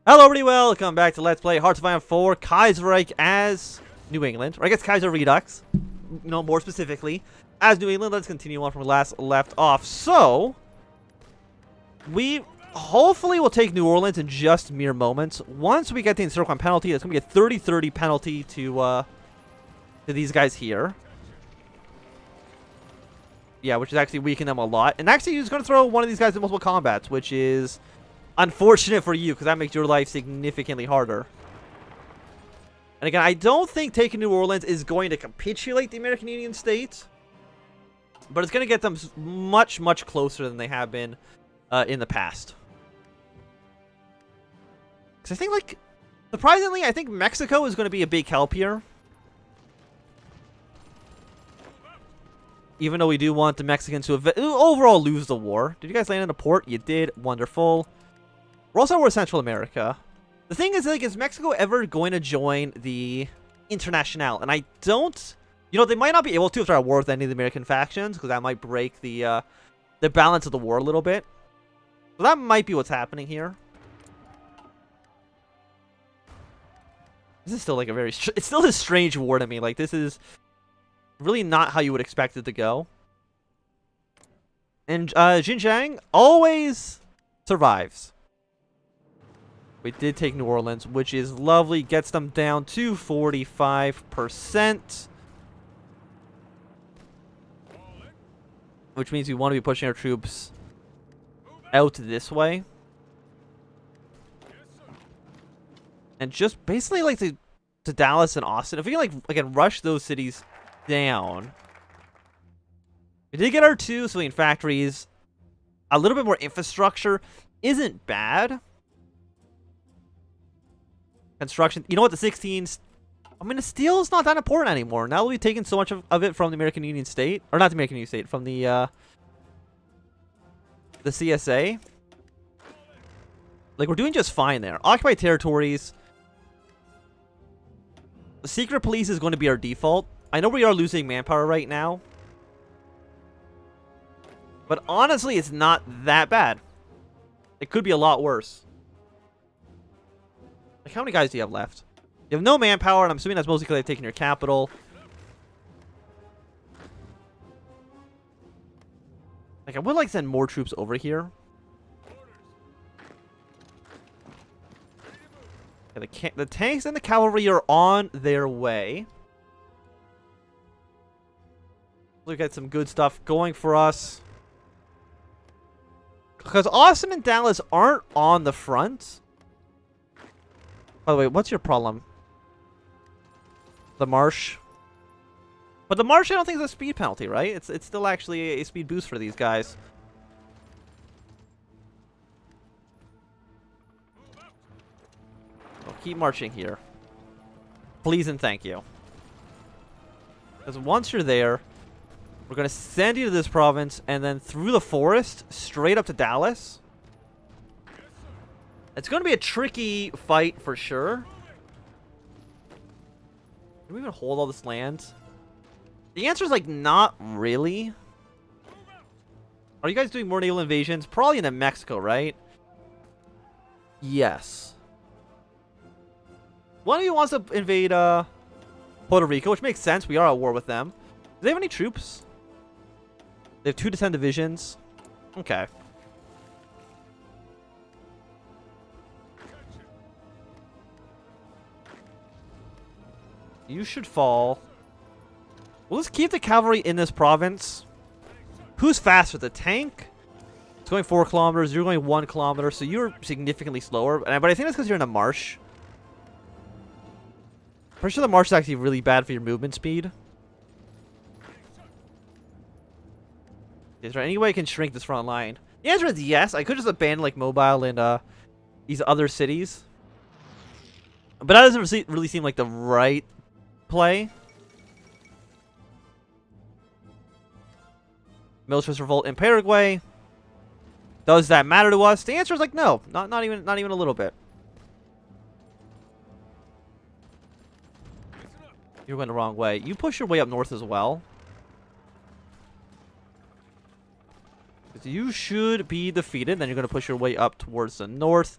Hello, everybody. Welcome back to Let's Play Hearts of Iron 4 Kaiserreich as New England, or I guess Kaiserredux, more specifically as New England. Let's continue on from where we last left off. So we hopefully will take New Orleans in just mere moments. Once we get the encirclement penalty, it's gonna be a 30-30 penalty to these guys here. Yeah, which is actually weakening them a lot. And actually, he's gonna throw one of these guys in multiple combats, which is unfortunate for you, because that makes your life significantly harder. And again, I don't think taking New Orleans is going to capitulate the American Union state, but it's going to get them much, much closer than they have been in the past. Because I think, like, surprisingly, I think Mexico is going to be a big help here. Even though we do want the Mexicans to overall lose the war. Did you guys land in a port? You did. Wonderful. We're also at Central America. The thing is, like, is Mexico ever going to join the International? And I don't... You know, they might not be able to if they're at war with any of the American factions, because that might break the balance of the war a little bit. So that might be what's happening here. This is still, like, a very... It's still a strange war to me. Like, this is really not how you would expect it to go. And Xinjiang always survives. We did take New Orleans, which is lovely. Gets them down to 45%. Which means we want to be pushing our troops out this way. And just basically like to Dallas and Austin. If we can like again rush those cities down. We did get our 2 civilian factories. A little bit more infrastructure isn't bad. Construction. You know what? The 16s. I mean, the steel is not that important anymore. Now that we've taken so much of it from the American Union State. Or not the American Union State. From the CSA. Like, we're doing just fine there. Occupied territories. The secret police is going to be our default. I know we are losing manpower right now. But honestly, it's not that bad. It could be a lot worse. Like, how many guys do you have left? You have no manpower, and I'm assuming that's mostly because they've taken your capital. Like, I would like to send more troops over here. Okay, the tanks and the cavalry are on their way. Look at some good stuff going for us. Because Austin and Dallas aren't on the front. By the way, what's your problem? The marsh? But the marsh I don't think is a speed penalty, right? It's still actually a speed boost for these guys. So keep marching here. Please and thank you. Because once you're there, we're going to send you to this province and then through the forest straight up to Dallas. It's going to be a tricky fight for sure. Can we even hold all this land? The answer is like not really. Are you guys doing more naval invasions? Probably into Mexico, right? Yes. One of you wants to invade Puerto Rico, which makes sense. We are at war with them. Do they have any troops? They have 2 to 10 divisions. Okay. You should fall. We'll just keep the cavalry in this province. Who's faster? The tank? It's going 4 kilometers. You're going 1 kilometer. So you're significantly slower. But I think that's because you're in a marsh. Pretty sure the marsh is actually really bad for your movement speed. Is there any way I can shrink this front line? The answer is yes. I could just abandon like Mobile and these other cities. But that doesn't really seem like the right play. Militarist revolt in Paraguay. Does that matter to us? The answer is like no, not even a little bit. You're going the wrong way. You push your way up north as well. You should be defeated. Then you're going to push your way up towards the north.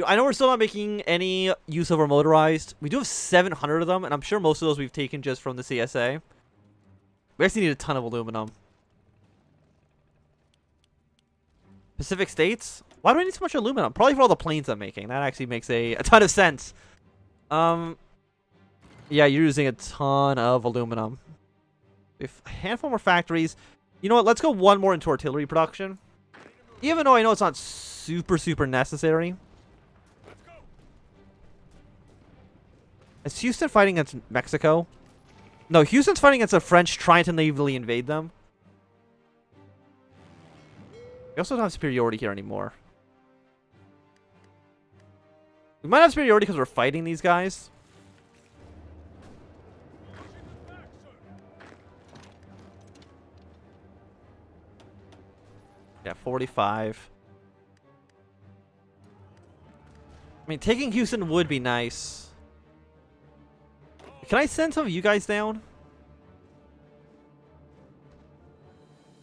I know we're still not making any use of our motorized. We do have 700 of them, and I'm sure most of those we've taken just from the CSA. We actually need a ton of aluminum. Pacific States? Why do I need so much aluminum? Probably for all the planes I'm making. That actually makes a ton of sense. Yeah, you're using a ton of aluminum. We have a handful more factories. You know what? Let's go one more into artillery production. Even though I know it's not super necessary. Is Houston fighting against Mexico? No, Houston's fighting against the French trying to navally invade them. We also don't have superiority here anymore. We might have superiority because we're fighting these guys. Yeah, 45. I mean, taking Houston would be nice. Can I send some of you guys down?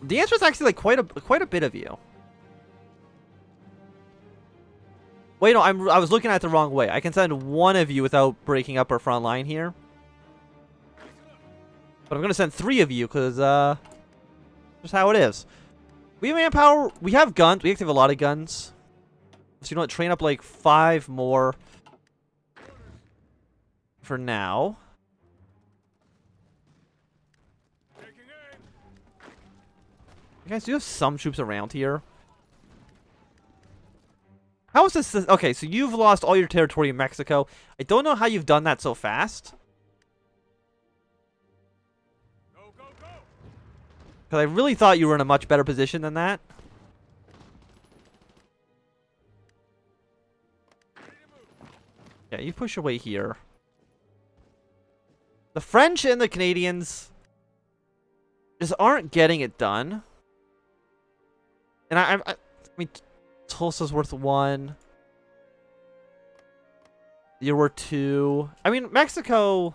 The answer is actually like quite a bit of you. Wait, no, I was looking at it the wrong way. I can send one of you without breaking up our front line here. But I'm gonna send 3 of you because just how it is. We have manpower. We have guns. We actually have a lot of guns. So you know what? Train up like 5 more for now. You guys do have some troops around here. How is this? Okay, so you've lost all your territory in Mexico. I don't know how you've done that so fast. Because I really thought you were in a much better position than that. Yeah, you push your way here. The French and the Canadians just aren't getting it done. And I mean, Tulsa's worth 1. You're worth 2. I mean, Mexico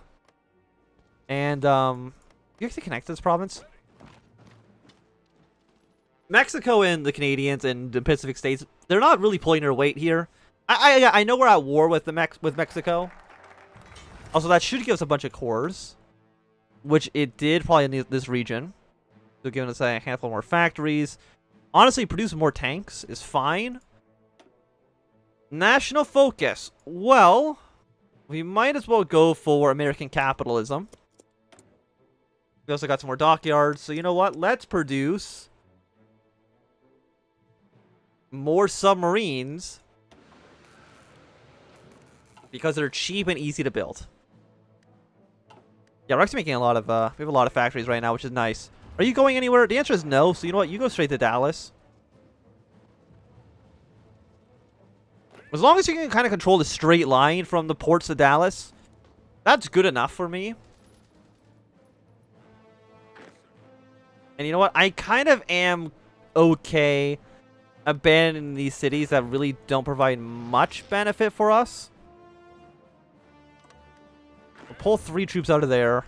and you actually connect to this province. Mexico and the Canadians and the Pacific States, they're not really pulling their weight here. I know we're at war with Mexico. Also, that should give us a bunch of cores, which it did probably in this region. So giving us a handful more factories. Honestly, producing more tanks is fine. National focus. Well, we might as well go for American capitalism. We also got some more dockyards. So you know what? Let's produce more submarines. Because they're cheap and easy to build. Yeah, we're actually making a lot of, we have a lot of factories right now, which is nice. Are you going anywhere? The answer is no, so you know what? You go straight to Dallas. As long as you can kind of control the straight line from the ports to Dallas, that's good enough for me. And you know what? I kind of am okay abandoning these cities that really don't provide much benefit for us. We'll pull 3 troops out of there.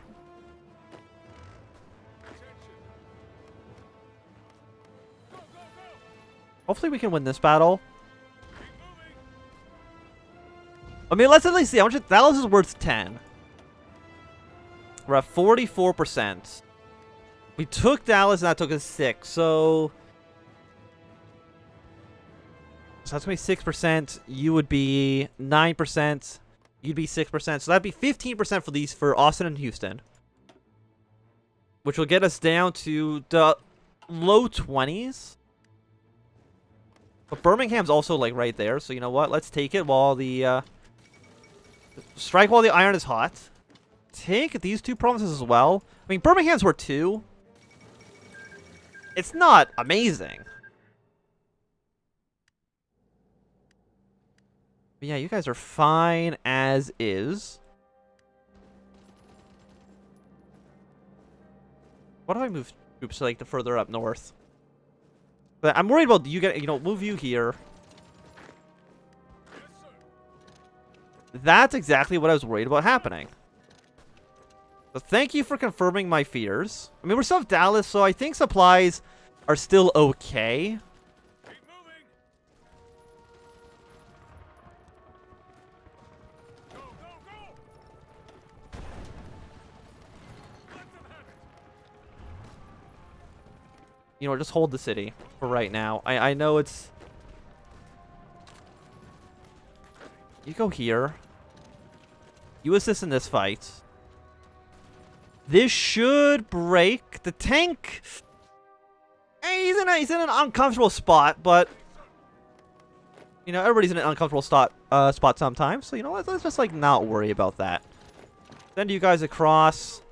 Hopefully we can win this battle. I mean, let's at least see how much Dallas is worth 10. We're at 44%. We took Dallas and that took us 6. So that's going to be 6%. You would be 9%. You'd be 6%. So that'd be 15% for these for Austin and Houston. Which will get us down to the low 20s. But Birmingham's also, like, right there. So, you know what? Let's take it while the... strike while the iron is hot. Take these 2 provinces as well. I mean, Birmingham's worth 2. It's not amazing. But yeah, you guys are fine as is. What if I move troops, like, to further up north? But I'm worried about you get, you know, move you here. That's exactly what I was worried about happening. So thank you for confirming my fears. I mean, we're still at Dallas, so I think supplies are still okay. you know, just hold the city for right now. I know it's... You go here. You assist in this fight. This should break. The tank... he's in an uncomfortable spot, but... You know, everybody's in an uncomfortable spot sometimes. So, you know, let's just, like, not worry about that. Send you guys across.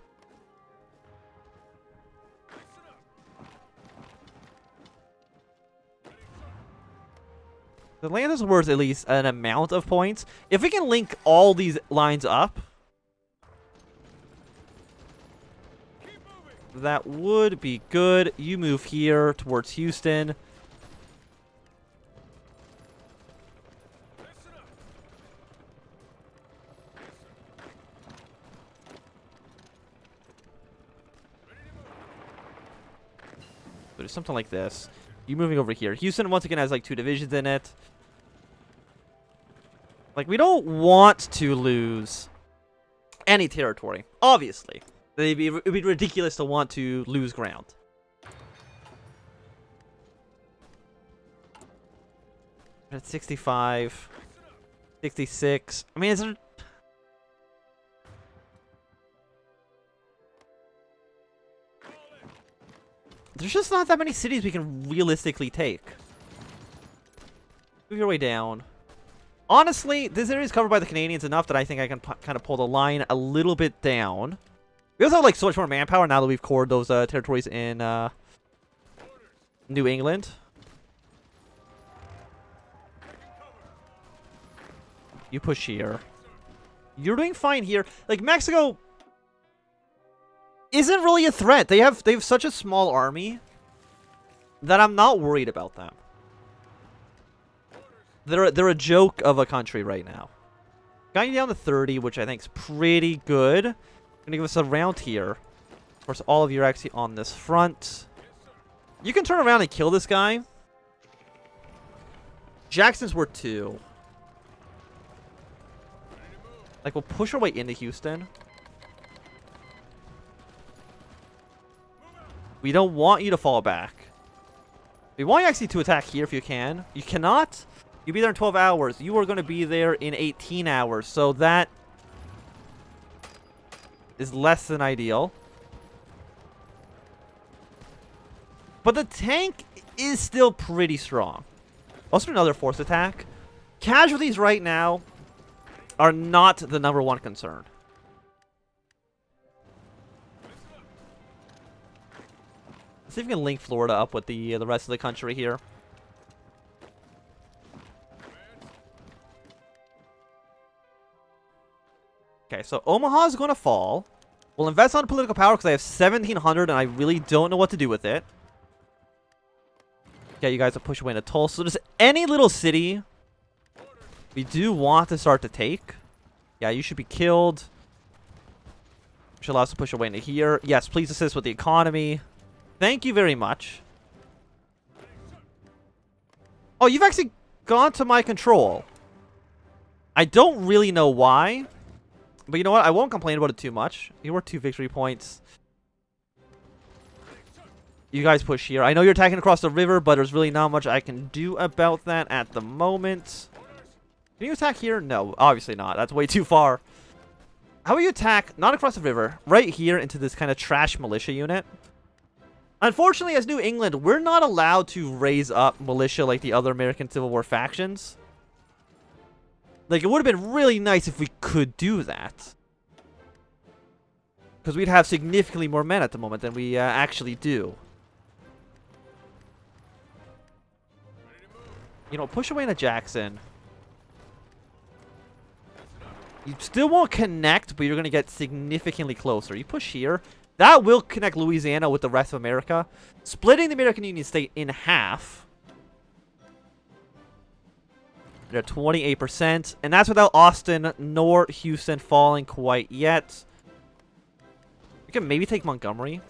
The land is worth at least an amount of points. If we can link all these lines up, that would be good. You move here towards Houston. But it's something like this. You moving over here. Houston once again has like 2 divisions in it. Like, we don't want to lose any territory. Obviously. It'd be ridiculous to want to lose ground. At 65. 66. I mean, is there... There's just not that many cities we can realistically take. Move your way down. Honestly, this area is covered by the Canadians enough that I think I can kind of pull the line a little bit down. We also have like so much more manpower now that we've cored those territories in New England. You push here. You're doing fine here. Like, Mexico isn't really a threat. They have such a small army that I'm not worried about them. They're a joke of a country right now. Got you down to 30, which I think is pretty good. Gonna give us a round here. Of course, all of you are actually on this front. You can turn around and kill this guy. Jackson's worth 2. Like, we'll push our way into Houston. We don't want you to fall back. We want you actually to attack here if you can. You cannot. You'll be there in 12 hours. You are going to be there in 18 hours. So that is less than ideal. But the tank is still pretty strong. Also another force attack. Casualties right now are not the #1 concern. Let's see if we can link Florida up with the rest of the country here. Okay, so Omaha is going to fall. We'll invest on political power because I have 1,700 and I really don't know what to do with it. Yeah, you guys will push away into Tulsa. So just any little city we do want to start to take. Yeah, you should be killed. Which allows us to push away into here. Yes, please assist with the economy. Thank you very much. Oh, you've actually gone to my control. I don't really know why. But you know what? I won't complain about it too much. You were 2 victory points. You guys push here. I know you're attacking across the river, but there's really not much I can do about that at the moment. Can you attack here? No, obviously not. That's way too far. How about you attack, not across the river, right here into this kind of trash militia unit? Unfortunately, as New England, we're not allowed to raise up militia like the other American Civil War factions. Like, it would have been really nice if we could do that. Because we'd have significantly more men at the moment than we actually do. You know, push away into Jackson. You still won't connect, but you're going to get significantly closer. You push here. That will connect Louisiana with the rest of America. Splitting the American Union State in half. They're 28%. And that's without Austin nor Houston falling quite yet. We can maybe take Montgomery.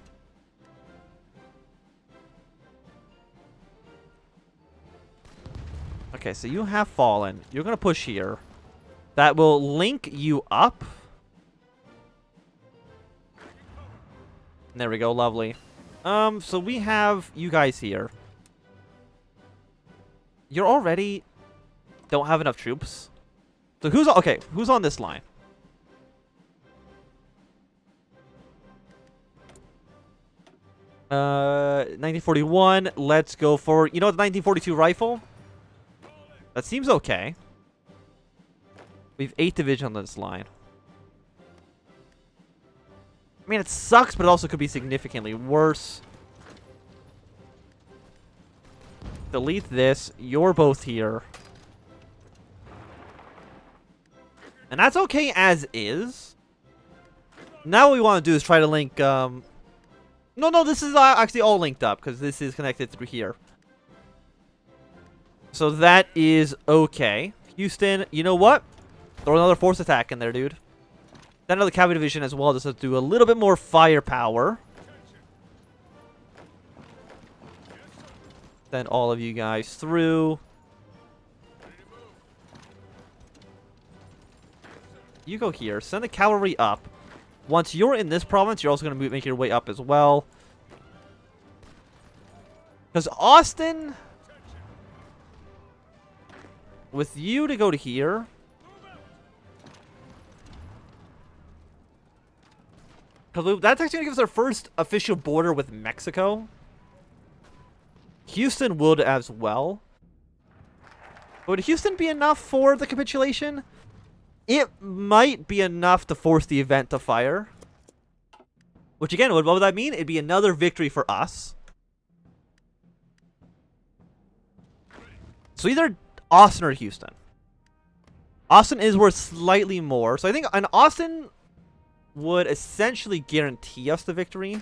Okay, so you have fallen. You're going to push here. That will link you up. There we go. Lovely. So we have you guys here. You're already don't have enough troops. So who's on this line? 1941. Let's go for, you know, the 1942 rifle. That seems okay. We have 8 division on this line. I mean, it sucks, but it also could be significantly worse. Delete this. You're both here. And that's okay as is. Now what we want to do is try to link, No, this is actually all linked up, because this is connected through here. So that is okay. Houston, you know what? Throw another force attack in there, dude. Then another cavalry division as well, just to do a little bit more firepower. Send all of you guys through. You go here. Send the cavalry up. Once you're in this province, you're also going to make your way up as well. Because Austin, with you to go to here, because that's actually going to give us our first official border with Mexico. Houston would as well. Would Houston be enough for the capitulation? It might be enough to force the event to fire. Which again, what would that mean? It'd be another victory for us. So either Austin or Houston. Austin is worth slightly more. So I think an Austin would essentially guarantee us the victory.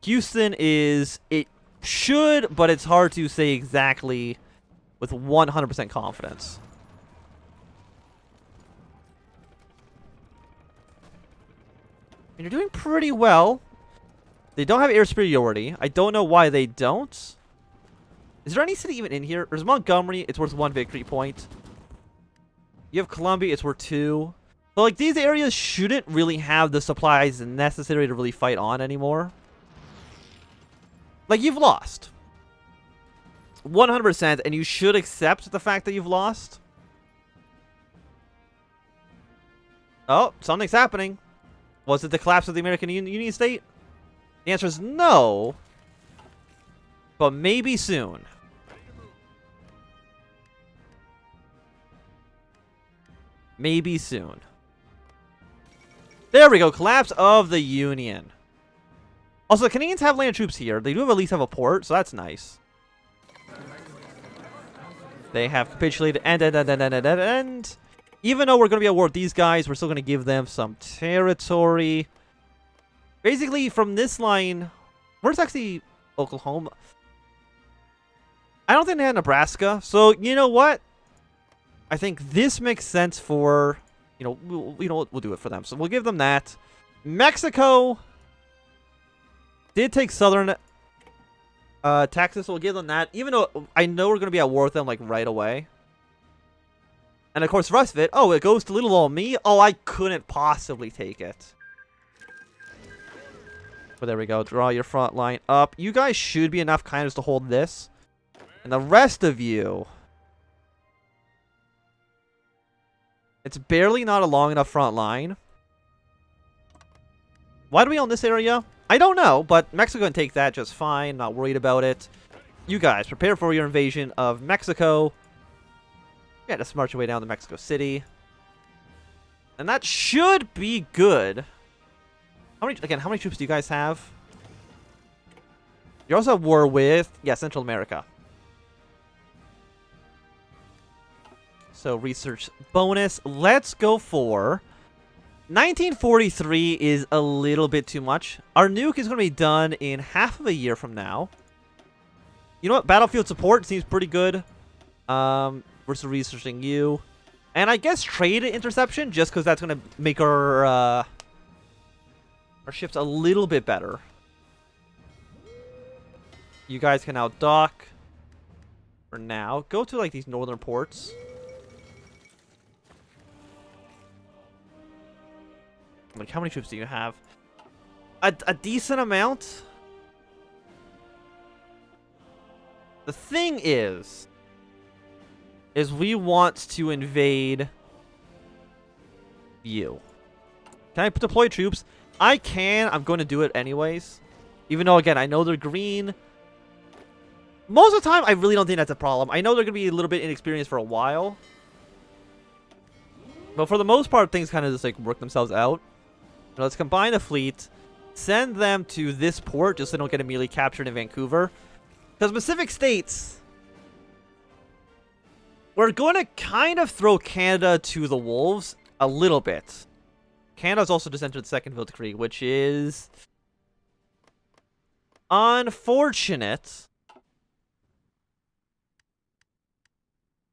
Houston is... It should, but it's hard to say exactly with 100% confidence. And you're doing pretty well. They don't have air superiority. I don't know why they don't. Is there any city even in here? There's Montgomery. It's worth 1 victory point. You have Columbia. It's worth 2. So, like, these areas shouldn't really have the supplies necessary to really fight on anymore. Like, you've lost. 100%, and you should accept the fact that you've lost. Oh, something's happening. Was it the collapse of the American Union State? The answer is no. But maybe soon. Maybe soon. There we go. Collapse of the Union. Also, the Canadians have land troops here. They do at least have a port, so that's nice. They have capitulated and even though we're going to be at war with these guys, we're still going to give them some territory. Basically, from this line, where's actually Oklahoma? I don't think they have Nebraska. So, you know what? I think this makes sense for, we'll do it for them. So we'll give them that. Mexico did take southern Texas, so we'll give them that. Even though I know we're going to be at war with them, like, right away. And, of course, the rest of it, oh, it goes to little old me. Oh, I couldn't possibly take it. But there we go. Draw your front line up. You guys should be enough kind of to hold this. And the rest of you... It's barely not a long enough front line. Why do we own this area? I don't know, but Mexico can take that just fine. Not worried about it. You guys, prepare for your invasion of Mexico. Yeah, just march your way down to Mexico City. And that should be good. How many troops do you guys have? You're also at war with, Central America. So, research bonus. Let's go for... 1943 is a little bit too much. Our nuke is going to be done in half of a year from now. You know what? Battlefield support seems pretty good. Versus researching you. And I guess trade interception, just because that's going to make our ships a little bit better. You guys can now dock. For now. Go to, like, these northern ports. Like, how many troops do you have? a decent amount. The thing is we want to invade you. Can I deploy troops? I can. I'm going to do it anyways. Even though, again, I know they're green. Most of the time, I really don't think that's a problem. I know they're going to be a little bit inexperienced for a while. But for the most part, things kind of just, like, work themselves out. Now, let's combine the fleet. Send them to this port just so they don't get immediately captured in Vancouver. Because Pacific States... We're going to kind of throw Canada to the wolves a little bit. Canada's also just entered the second Ville decree, which is unfortunate.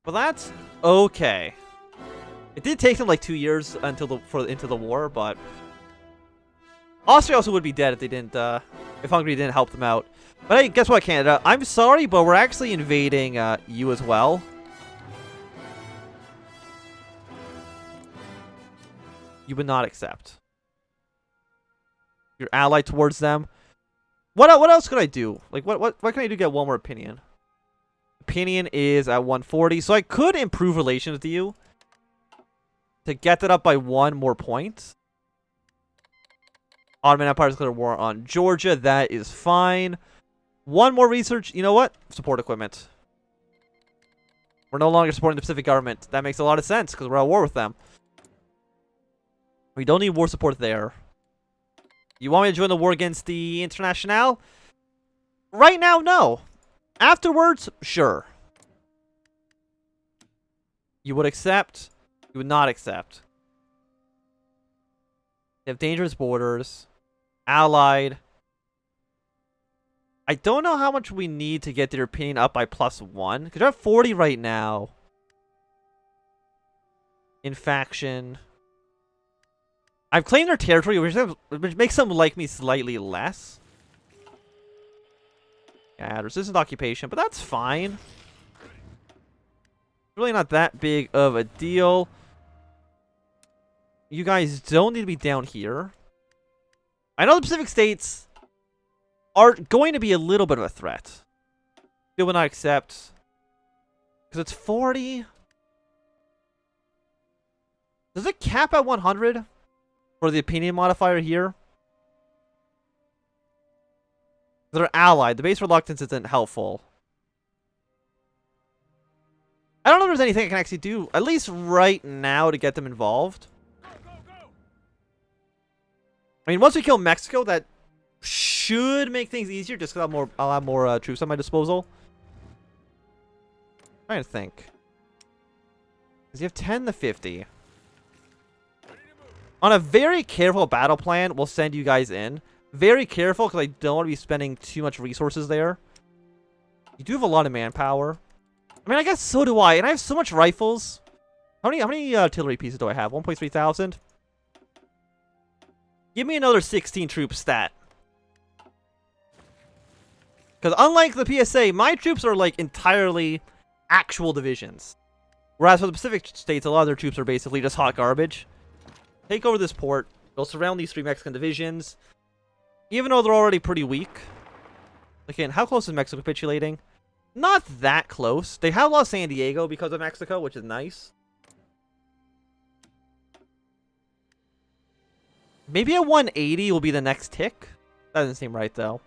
But that's okay. It did take them like 2 years until into the war, but Austria also would be dead if they didn't if Hungary didn't help them out. But hey, guess what, Canada? I'm sorry, but we're actually invading you as well. You would not accept. You're allied towards them. What else could I do? Like, what can I do to get one more opinion? Opinion is at 140, so I could improve relations with you to get that up by 1 more point. Ottoman Empire declared war on Georgia. That is fine. 1 more research. You know what? Support equipment. We're no longer supporting the Pacific government. That makes a lot of sense because we're at war with them. We don't need war support there. You want me to join the war against the Internationale? Right now, no. Afterwards, sure. You would accept. You would not accept. They have dangerous borders. Allied. I don't know how much we need to get their opinion up by +1. Because they're at 40 right now. In faction. I've claimed their territory, which makes them like me slightly less. Yeah, resistant occupation, but that's fine. Really not that big of a deal. You guys don't need to be down here. I know the Pacific States are going to be a little bit of a threat. They will not accept. Because it's 40. Does it cap at 100? For the opinion modifier here? They're allied. The base reluctance isn't helpful. I don't know if there's anything I can actually do, at least right now, to get them involved. I mean, once we kill Mexico, that should make things easier, just because I'll have more troops at my disposal. I'm trying to think. Because you have 10 to 50. On a very careful battle plan, we'll send you guys in. Very careful, because I don't want to be spending too much resources there. You do have a lot of manpower. I mean, I guess so do I. And I have so much rifles. How many artillery pieces do I have? 1.3 thousand? Give me another 16 troop stat. Because unlike the PSA, my troops are like entirely actual divisions. Whereas for the Pacific States, a lot of their troops are basically just hot garbage. Take over this port. They'll surround these 3 Mexican divisions. Even though they're already pretty weak. Again, how close is Mexico capitulating? Not that close. They have lost San Diego because of Mexico, which is nice. Maybe a 180 will be the next tick. That doesn't seem right, though.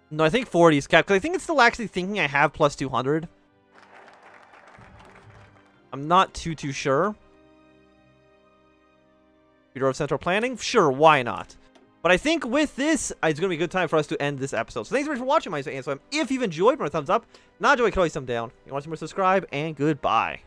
No, I think 40 is capped, because I think it's still actually thinking I have plus 200. I'm not too sure. Bureau of Central Planning? Sure, why not? But I think with this, it's going to be a good time for us to end this episode. So thanks so much for watching my If you've enjoyed, put a thumbs up. Not enjoyed, can always thumb down. If you want to see more, subscribe, and goodbye.